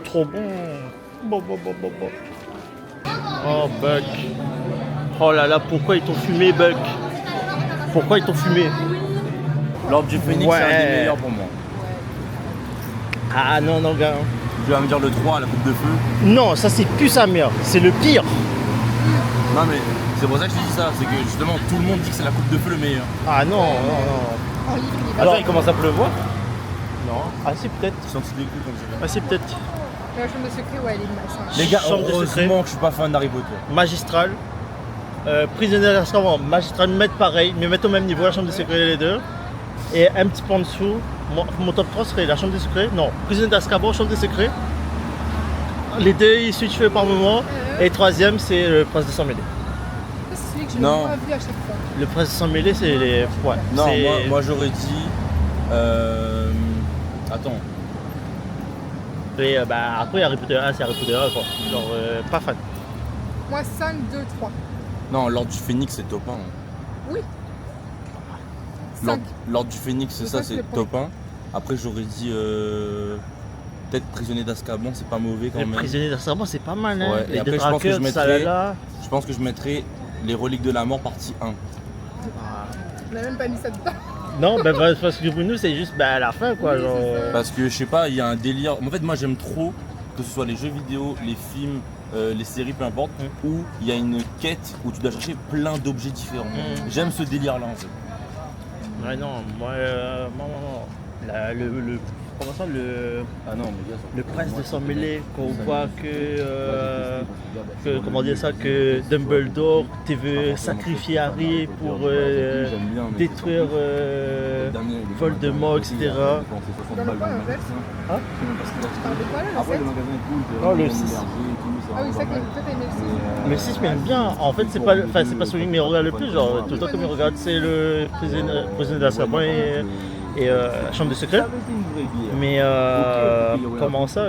Trop bon. Bon. Oh, Buck. Oh là là, pourquoi ils t'ont fumé, Buck? Pourquoi ils t'ont fumé? L'ordre du Phénix, Ouais. c'est un des meilleurs pour moi. Ah non, gars. Tu vas me dire le 3, la coupe de feu. Non, ça c'est plus sa mère. C'est le pire. Non mais c'est pour ça que je te dis ça, c'est que justement tout le monde dit que c'est la coupe de feu le meilleur. Ah non. Alors il commence à pleuvoir. Non. Ah si, peut-être. Tu sens des coups comme ça. Ah si, peut-être. La chambre de secret, ouais, elle est masse. Les gars, Chambre de secret. heureusement que je suis pas fan d'Harry Potter. Magistral. Prisonnier d'Azkaban, magistral, mettre pareil, mais mettre au même niveau la chambre des secrets les deux. Et un petit peu en dessous, mon top 3 serait la chambre des secrets. Non, prisonnier d'Azkaban, chambre des secrets. les deux ils switchent par moment. Et le troisième, c'est le prince de sang mêlé. C'est celui que je Non. n'ai pas vu à chaque fois. Le prince de sang mêlé, c'est les. Ouais, Non, c'est- moi j'aurais dit. Attends. Et après, Harry Potter 1, c'est Harry Potter 1, quoi. Genre, pas fan. Moi, 5, 2, 3. Non, l'ordre du Phénix c'est top 1. Oui. 5. L'ordre du Phénix c'est Mais ça, ça, c'est c'est le top 1. Après j'aurais dit peut-être prisonnier d'Azkaban, c'est pas mauvais quand Les même. prisonniers d'Azkaban, c'est pas mal, hein. Ouais, et Les après, je pense que je Détraqueurs, mettrais- Salala. Je pense que je mettrais les reliques de la mort partie 1. On n'a même pas mis ça dedans. Non, parce que pour nous, c'est juste à la fin, quoi. Oui, Genre, c'est ça. Parce que je sais pas, il y a un délire. En fait moi j'aime trop que ce soit les jeux vidéo, les films, les séries, peu importe, où il y a une quête où tu dois chercher plein d'objets différents. J'aime ce délire là en fait. Ouais, non, moi, comment ça, Ah non mais gars, le prince de sang mêlé, qu'on voit que, comment dire ça, que Dumbledore te veut sacrifier Harry pour détruire Voldemort, etc. Dans le coin, en fait. Hein? Tu parles de quoi là, le Après 7? le magasin est cool, Oh, le bien 6. hébergé et tout, ça Ah oui, va c'est pas vrai que mal. toi t'as aimé le 6. Mais si, je m'aime bien. En fait, c'est pas celui qui me regarde le plus. Genre, tout le temps que je me regarde, c'est le prisonnier d'Azkaban et la chambre de secret. Ça avait été une vraie guerre. Mais comment ça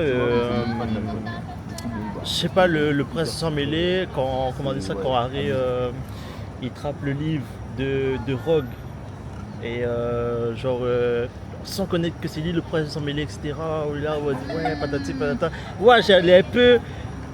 je sais pas, le prince sans mêlé, comment dire ça, quand Harry il trappe le livre de Rogue et sans connaître que c'est lui le prince sans mêlé, etc. Où là, on va dire, ouais, patati patata. Ouais, j'allais un peu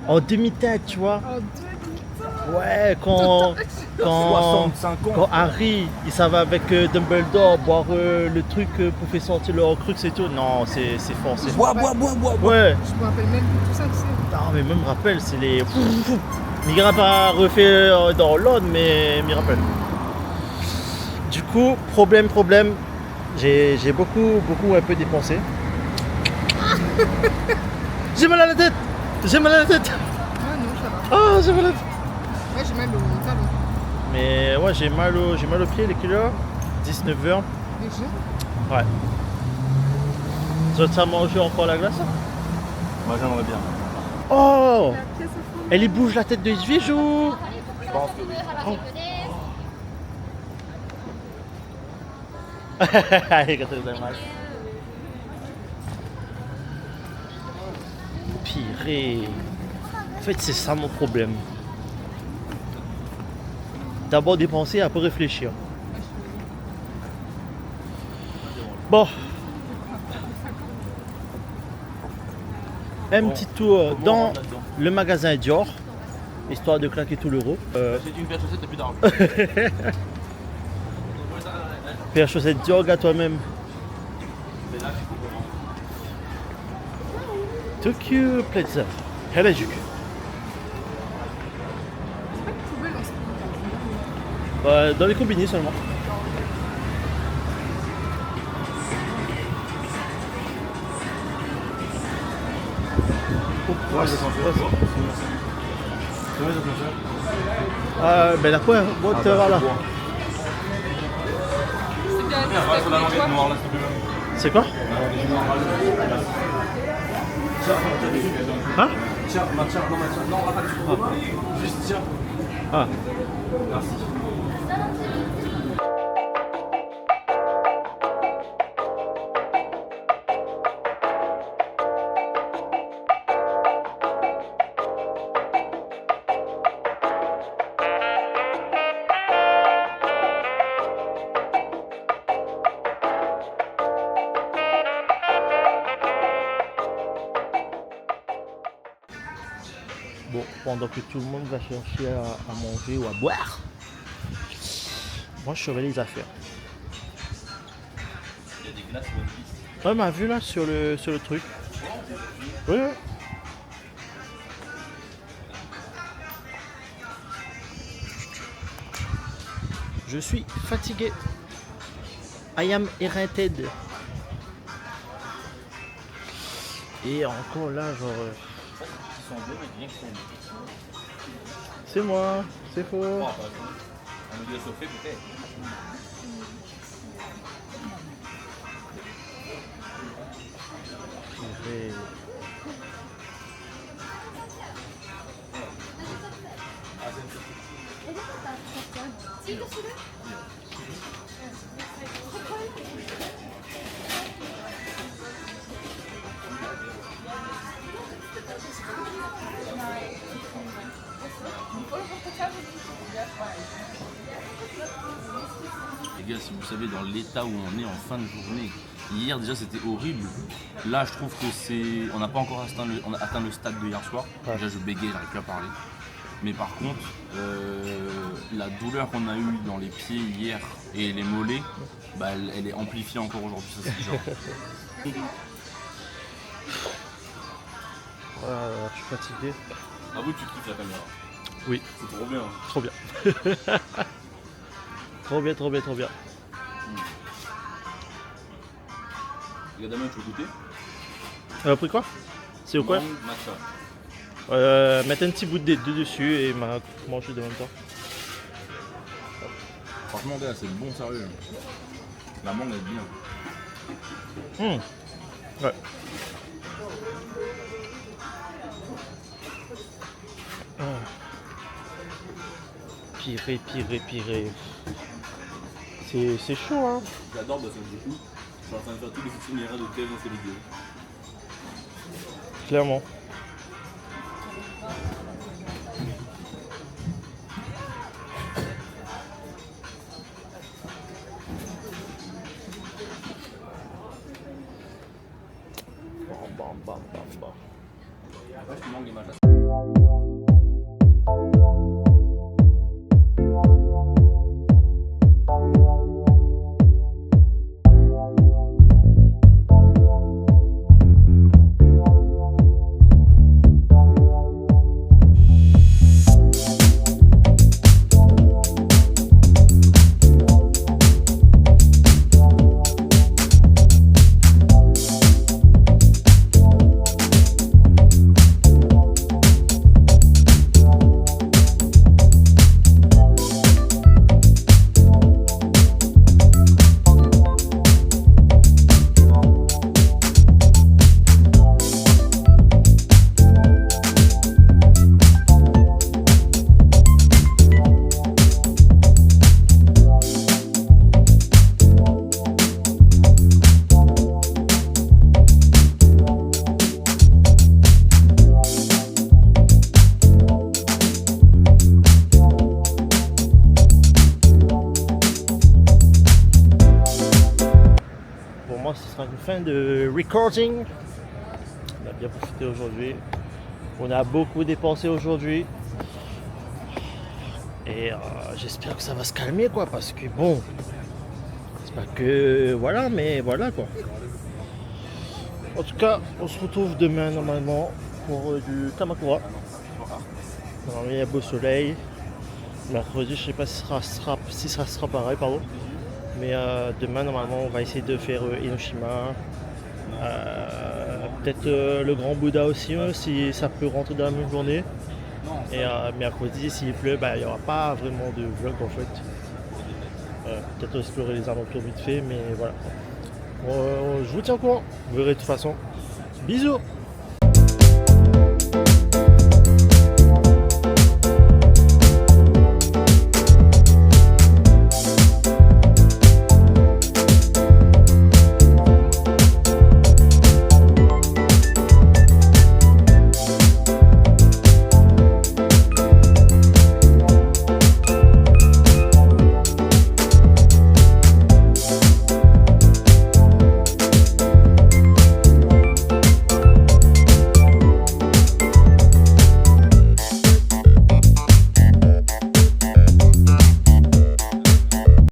en demi-tête, tu vois. En 2000. Ouais, quand 65 ans. quand Harry il s'en va avec Dumbledore boire le truc pour faire sortir le Horcrux et tout, non, c'est fort. C'est... Bois. Ouais, Je me rappelle même plus tout ça, tu sais. non, mais même rappel, c'est les. Mira pas refait dans l'ordre, mais m'y rappelle. Du coup, problème, j'ai beaucoup un peu dépensé. J'ai mal à la tête. Ah non, ça va. Ah, j'ai mal à la tête. Ouais, j'ai mal au talon. Mais ouais, j'ai mal au pied, les kilos. 19h. Déjà. Ouais. Tu vas te faire manger encore la glace? Moi j'aimerais bien. Oh, La pièce au fond. elle y bouge la tête de Zviejou. Je pense que oui. Purée. En fait, c'est ça mon problème. D'abord dépenser, après réfléchir. Bon. Un petit tour dans le magasin Dior, histoire de claquer tout l'euro. C'est une paire de chaussettes, t'as plus d'argent. Paire chaussettes Dior à toi-même. Tokyo Plaza, Harajuku. C'est pas une poubelle en ce moment. Dans les combinés seulement. Ben la quoi, bon, tu vas voir là. C'est bien, C'est quoi? Hein? Tiens, non, pas du tout. Juste tiens. Ah. Merci. Bon, pendant que tout le monde va chercher à manger ou à boire, moi je surveille les affaires. Il y a des glaces One Piece. Ouais, m'a vu là sur le truc. Oui, oui. Je suis fatigué. I am irritated. Et encore là, genre. Ils sont bleus, mais rien qu'ils sont bleus. C'est moi, c'est faux. Oh, pas un milieu chauffé peut-être. Les gars, si vous savez dans l'état où on est en fin de journée, hier déjà c'était horrible. Là je trouve que c'est. On n'a pas encore atteint le stade de hier soir. Déjà je bégaye, j'arrive plus à parler. Mais par contre, la douleur qu'on a eue dans les pieds hier et les mollets, bah, elle est amplifiée encore aujourd'hui, ça c'est genre. Je suis fatigué. Ah oui, tu kiffes la caméra. Oui. C'est trop bien. Trop bien. Trop bien, trop bien, trop bien. Les gars, Damien, tu veux goûter? Pris quoi? C'est au quoi? Mangue matcha. Mettre un petit bout de deux dessus et manger de même temps. Franchement, gars, c'est bon sérieux. La mangue elle est bien. Ouais. Pire. C'est chaud, hein. J'adore parce que du coup, je suis en train de faire tous les itinéraires de thèse dans ces vidéos. Clairement. Bam. Après, je mangue les matchs. Ce sera une fin de recording. On a bien profité aujourd'hui. On a beaucoup dépensé aujourd'hui. Et j'espère que ça va se calmer quoi, parce que bon, c'est pas que voilà, mais voilà quoi. En tout cas, on se retrouve demain normalement pour du Kamakura. Normalement, il y a beau soleil. Mercredi, je sais pas si ça sera pareil, pardon. Mais demain, normalement, on va essayer de faire Enoshima. Peut-être le Grand Bouddha aussi, si ça peut rentrer dans la même journée. Et mercredi, s'il pleut, il n'y aura pas vraiment de vlog en fait. Peut-être explorer les alentours vite fait, mais voilà. Je vous tiens au courant. Vous verrez de toute façon. Bisous!